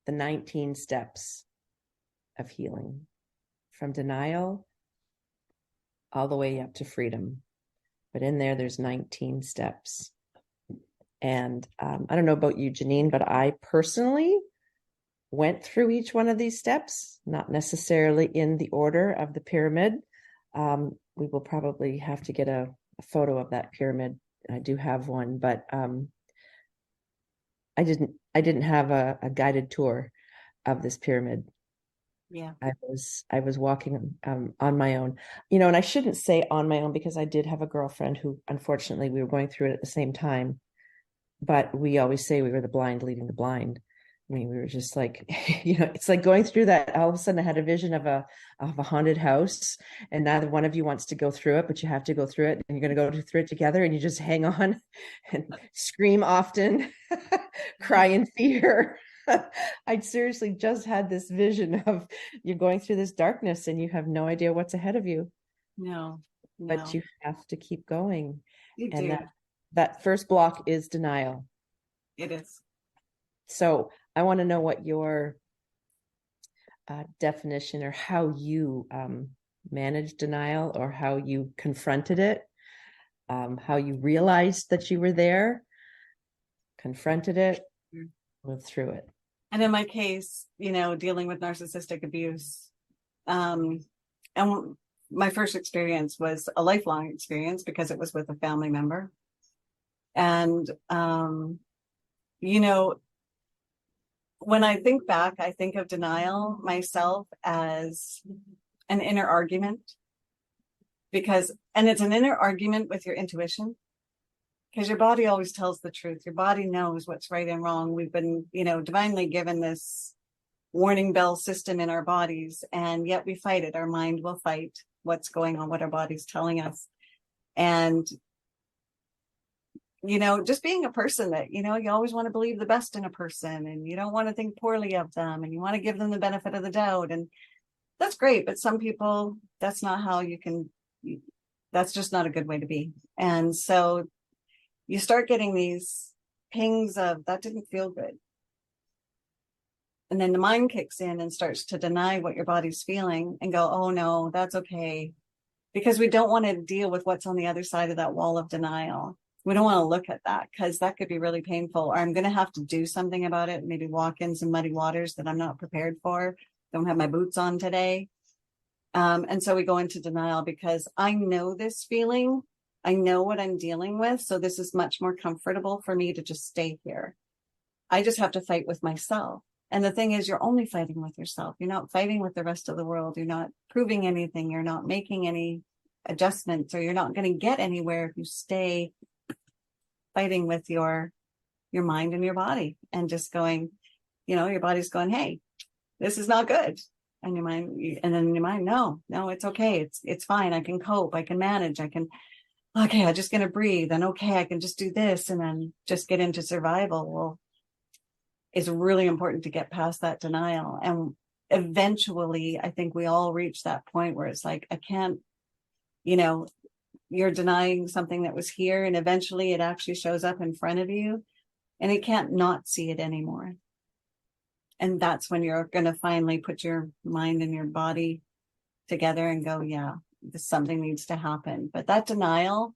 the 19 steps of healing, from denial all the way up to freedom. But in there's 19 steps. And I don't know about you, Janine, but I personally went through each one of these steps, not necessarily in the order of the pyramid. We will probably have to get a photo of that pyramid. I do have one, but I didn't have a guided tour of this pyramid. Yeah. I was walking on my own, and I shouldn't say on my own, because I did have a girlfriend who, unfortunately, we were going through it at the same time. But we always say we were the blind leading the blind. I mean, we were just like, it's like going through that. All of a sudden I had a vision of a haunted house, and neither one of you wants to go through it, but you have to go through it, and you're going to go through it together, and you just hang on and scream often, cry in fear. I'd seriously just had this vision of you're going through this darkness and you have no idea what's ahead of you. No. But you have to keep going. You And do. that first block is denial. It is. So I want to know what your definition, or how you managed denial, or how you confronted it, how you realized that you were there, confronted it, moved through it. And in my case, dealing with narcissistic abuse, and my first experience was a lifelong experience because it was with a family member. And, when I think back, I think of denial myself as an inner argument, and it's an inner argument with your intuition, because your body always tells the truth. Your body knows what's right and wrong. We've been, divinely given this warning bell system in our bodies, and yet we fight it. Our mind will fight what's going on, what our body's telling us. And just being a person that, you always want to believe the best in a person, and you don't want to think poorly of them, and you want to give them the benefit of the doubt. And that's great. But some people, that's not how that's just not a good way to be. And so you start getting these pings of, that didn't feel good. And then the mind kicks in and starts to deny what your body's feeling and go, oh no, that's okay. Because we don't want to deal with what's on the other side of that wall of denial. We don't want to look at that, because that could be really painful, or I'm going to have to do something about it. Maybe walk in some muddy waters that I'm not prepared for. Don't have my boots on today. And so we go into denial, because I know this feeling. I know what I'm dealing with. So this is much more comfortable for me to just stay here. I just have to fight with myself. And the thing is, you're only fighting with yourself. You're not fighting with the rest of the world. You're not proving anything. You're not making any adjustments, or you're not going to get anywhere if you stay fighting with your mind and your body, and just going, your body's going, hey, this is not good. And your mind, no, it's okay. It's fine. I can cope. I can manage. Okay, I'm just going to breathe. And okay, I can just do this, and then just get into survival. Well, it's really important to get past that denial. And eventually, I think we all reach that point where it's like, I can't, you're denying something that was here, and eventually it actually shows up in front of you, and you can't not see it anymore. And that's when you're going to finally put your mind and your body together and go, yeah, something needs to happen. But that denial,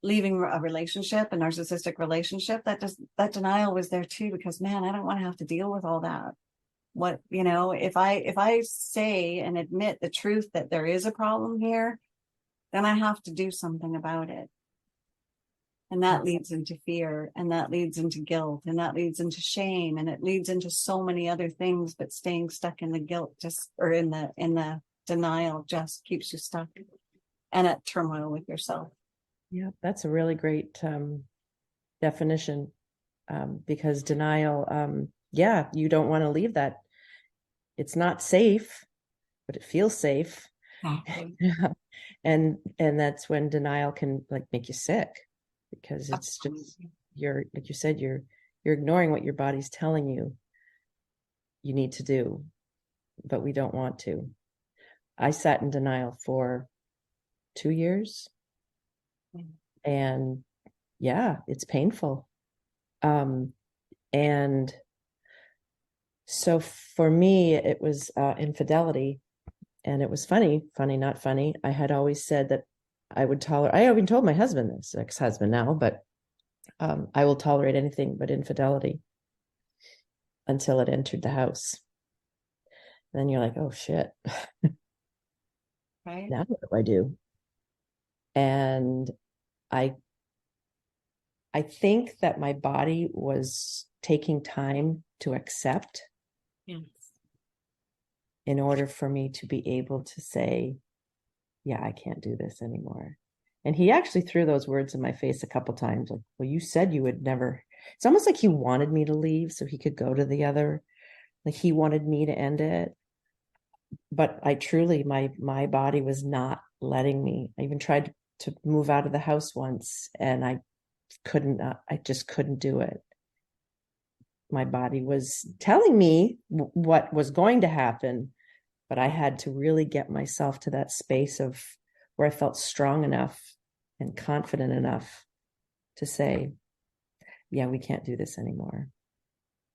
leaving a relationship, a narcissistic relationship, that denial was there too, because man, I don't want to have to deal with all that. What, if I say and admit the truth that there is a problem here, then I have to do something about it. And that leads into fear, and that leads into guilt, and that leads into shame, and it leads into so many other things. But staying stuck in the guilt in the denial just keeps you stuck and at turmoil with yourself. Yeah, that's a really great definition, because denial, you don't want to leave that. It's not safe, but it feels safe. Exactly. and that's when denial can make you sick, because it's just, like you said, you're ignoring what your body's telling you need to do, but we don't want to. I sat in denial for 2 years, and it's painful. And so for me, it was infidelity. And it was funny, not funny. I had always said that I would tolerate, I even told my husband this, ex-husband now, but I will tolerate anything but infidelity until it entered the house. Then you're like, oh shit, Right. now what do I do? And I I think that my body was taking time to accept Yes. in order for me to be able to say, yeah, I can't do this anymore. And he actually threw those words in my face a couple times, like, well, you said you would never. It's almost like he wanted me to leave so he could go to the other. Like he wanted me to end it. But I truly, my body was not letting me. I even tried to move out of the house once, and I couldn't. I just couldn't do it. My body was telling me what was going to happen, but I had to really get myself to that space of where I felt strong enough and confident enough to say, yeah, we can't do this anymore.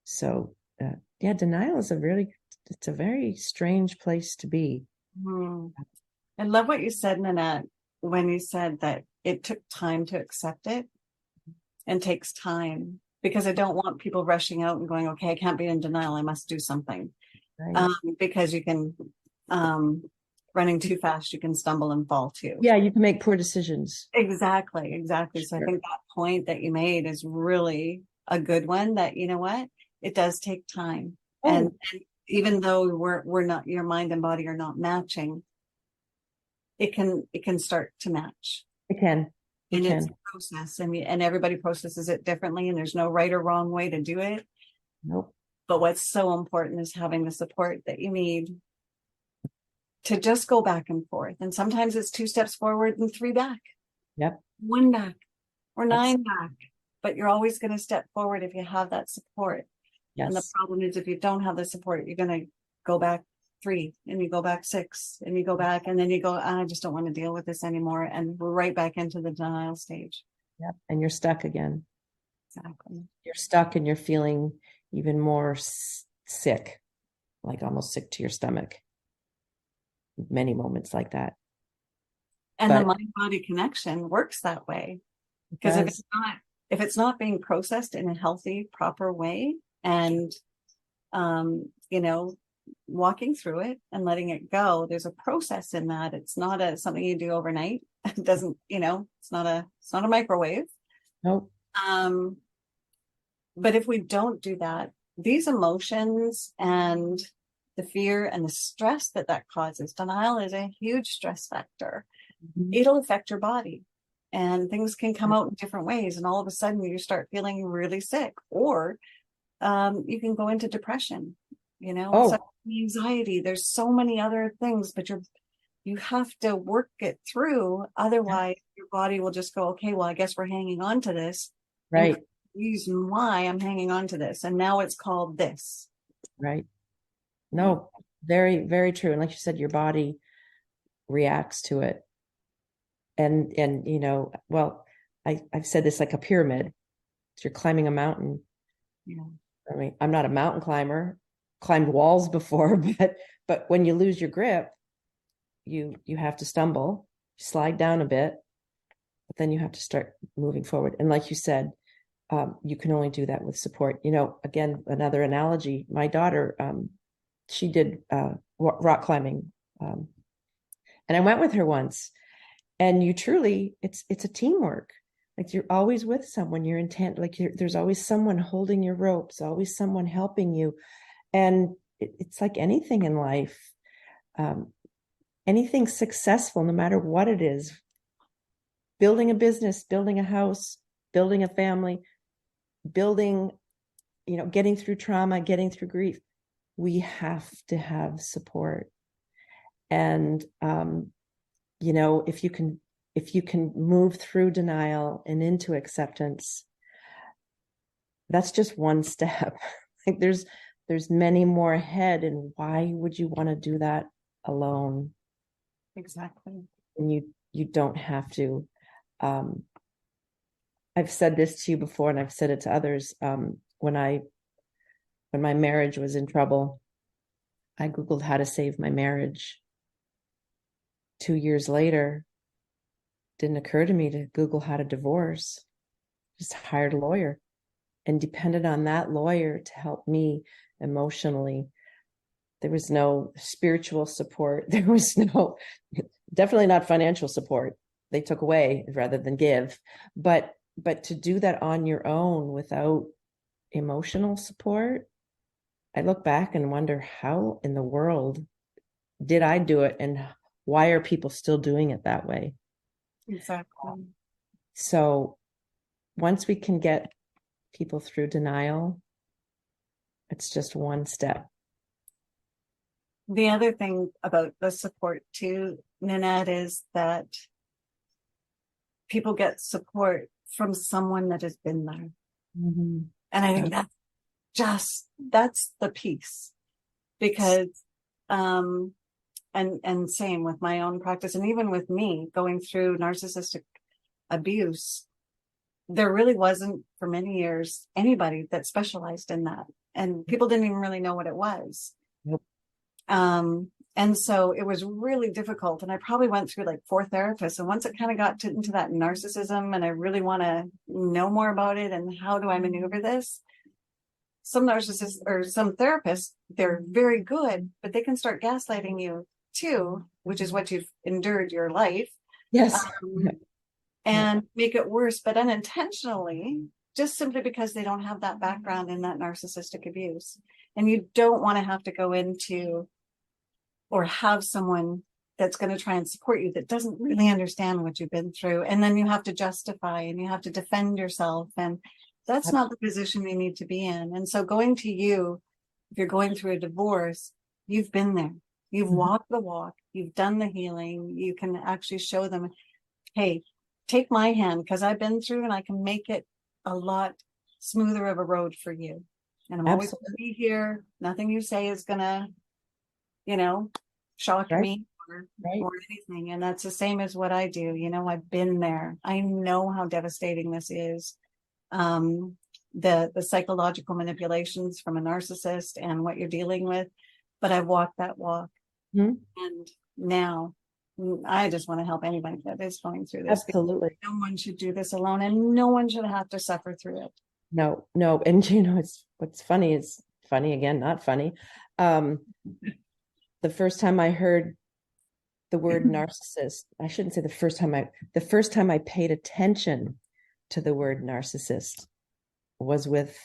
So yeah, denial is it's a very strange place to be. I love what you said, Nanette, when you said that it took time to accept it and takes time, because I don't want people rushing out and going, okay, I can't be in denial, I must do something. Right. Because you can, running too fast, you can stumble and fall too. Yeah, you can make poor decisions. Exactly. Sure. So I think that point that you made is really a good one, that, you know what, it does take time. Oh, And even though we're not, your mind and body are not matching, it can start to match. it can. And it's a process, and everybody processes it differently, and there's no right or wrong way to do it. Nope. But what's so important is having the support that you need to just go back and forth. And sometimes it's 2 steps forward and 3 back. Yep. 1 back or 9 back. But you're always going to step forward if you have that support. Yes. And the problem is, if you don't have the support, you're going to go back 3, and you go back 6, and you go back, and then you go, I just don't want to deal with this anymore. And we're right back into the denial stage. Yep. And you're stuck again. Exactly. You're stuck and you're feeling even more sick, like almost sick to your stomach. Many moments like that. And the mind body connection works that way, because if it's not being processed in a healthy, proper way, and walking through it and letting it go, there's a process in that. It's not something you do overnight. It doesn't, it's not a microwave. Nope. But if we don't do that, these emotions and the fear and the stress that causes, denial is a huge stress factor. Mm-hmm. It'll affect your body, and things can come out in different ways. And all of a sudden you start feeling really sick, or you can go into depression, anxiety. There's so many other things, but you have to work it through. Otherwise your body will just go, okay, well, I guess we're hanging on to this. Right. Reason why I'm hanging on to this. And now it's called this. Right. No, very, very true. And like you said, your body reacts to it. And well, I've said this like a pyramid. So you're climbing a mountain. Yeah. I mean, I'm not a mountain climber, climbed walls before, but when you lose your grip, you have to stumble, slide down a bit, but then you have to start moving forward. And like you said, you can only do that with support. Again, another analogy, my daughter, she did rock climbing. And I went with her once, and it's a teamwork. Like, you're always with someone, you're intent, like there's always someone holding your ropes, always someone helping you. And it's like anything in life, anything successful, no matter what it is, building a business, building a house, building a family, building, getting through trauma, getting through grief, we have to have support. And, if you can move through denial and into acceptance, that's just one step. Like there's many more ahead. And why would you want to do that alone? Exactly. And you don't have to. I've said this to you before, and I've said it to others. when my marriage was in trouble, I Googled how to save my marriage. 2 years later, didn't occur to me to Google how to divorce. Just hired a lawyer and depended on that lawyer to help me emotionally. There was no spiritual support. There was definitely not financial support. They took away rather than give. But to do that on your own without emotional support, I look back and wonder, how in the world did I do it? And why are people still doing it that way? Exactly. So once we can get people through denial, it's just one step. The other thing about the support too, Nanette, is that people get support from someone that has been there. Mm-hmm. And I think that's the piece, because, and same with my own practice, and even with me going through narcissistic abuse, there really wasn't for many years anybody that specialized in that, and people didn't even really know what it was. Nope. And so it was really difficult, and I probably went through like 4 therapists, and once it kind of got into that narcissism and I really want to know more about it and how do I maneuver this, some narcissists or some therapists, they're very good, but they can start gaslighting you too, which is what you've endured your life. Yes. And make it worse, but unintentionally, just simply because they don't have that background in that narcissistic abuse. And you don't want to have to go into or have someone that's going to try and support you that doesn't really understand what you've been through. And then you have to justify and you have to defend yourself. And that's not the position you need to be in. And so going to you, if you're going through a divorce, you've been there. You've walked the walk. You've done the healing. You can actually show them, hey, take my hand because I've been through and I can make it a lot smoother of a road for you. And I'm always going to be here. Nothing you say is going to, shock me or anything. And that's the same as what I do. I've been there. I know how devastating this is. The psychological manipulations from a narcissist and what you're dealing with, but I walked that walk. And now I just want to help anybody that is going through this. Absolutely. No one should do this alone, and no one should have to suffer through it. No. And what's funny is funny again, not funny. The first time I heard the word narcissist, I shouldn't say the first time I paid attention to the word narcissist was with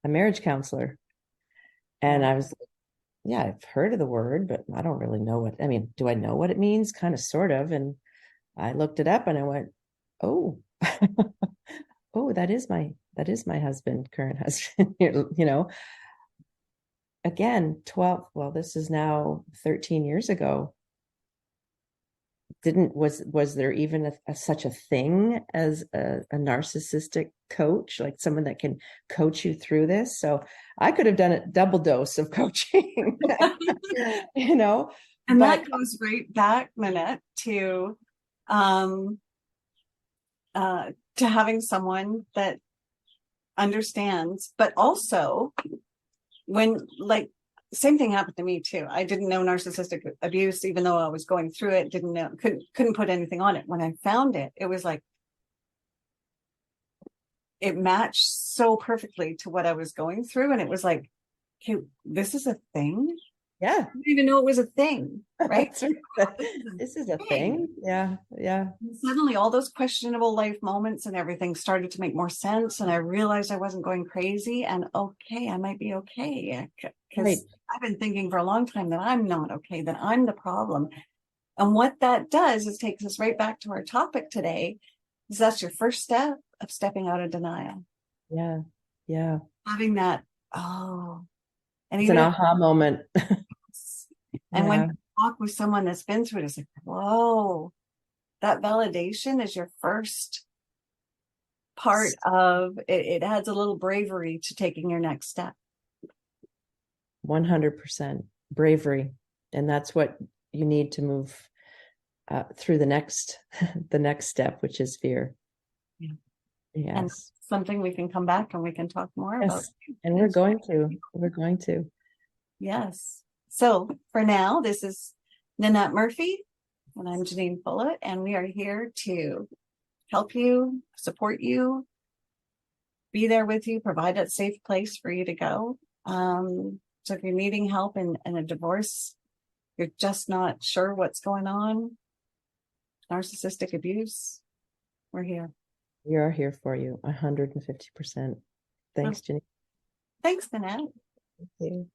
a marriage counselor. And I was like, yeah, I've heard of the word, but I don't really know do I know what it means? Kind of, sort of. And I looked it up and I went, oh, oh, that is my husband, current husband, again, this is now 13 years ago. Was there even such a thing as a narcissistic coach, like someone that can coach you through this? So I could have done a double dose of coaching, And that goes right back, Nanette, to having someone that understands, but also when, like, same thing happened to me too. I didn't know narcissistic abuse, even though I was going through it, couldn't put anything on it. When I found it, it was like, it matched so perfectly to what I was going through. And it was like, okay, this is a thing. Yeah. I didn't even know it was a thing, right? This is a thing. Yeah. And suddenly all those questionable life moments and everything started to make more sense. And I realized I wasn't going crazy, and okay, I might be okay. Because I've been thinking for a long time that I'm not okay, that I'm the problem. And what that does is takes us right back to our topic today, is that's your first step of stepping out of denial. Yeah. Yeah. Having that, and it's an aha moment. And when you talk with someone that's been through it, it's like, whoa, that validation is your first part of it. It adds a little bravery to taking your next step. 100% bravery. And that's what you need to move through the next step, which is fear. Yes. Something we can come back and we can talk more about. Yes. And we're going to. We're going to. Yes. So for now, this is Nanette Murphy, and I'm Janine Fullett, and we are here to help you, support you, be there with you, provide a safe place for you to go. So if you're needing help in a divorce, you're just not sure what's going on, narcissistic abuse, we're here. We are here for you 150%. Thanks, Jenny. Thanks, Nanette. Thank you.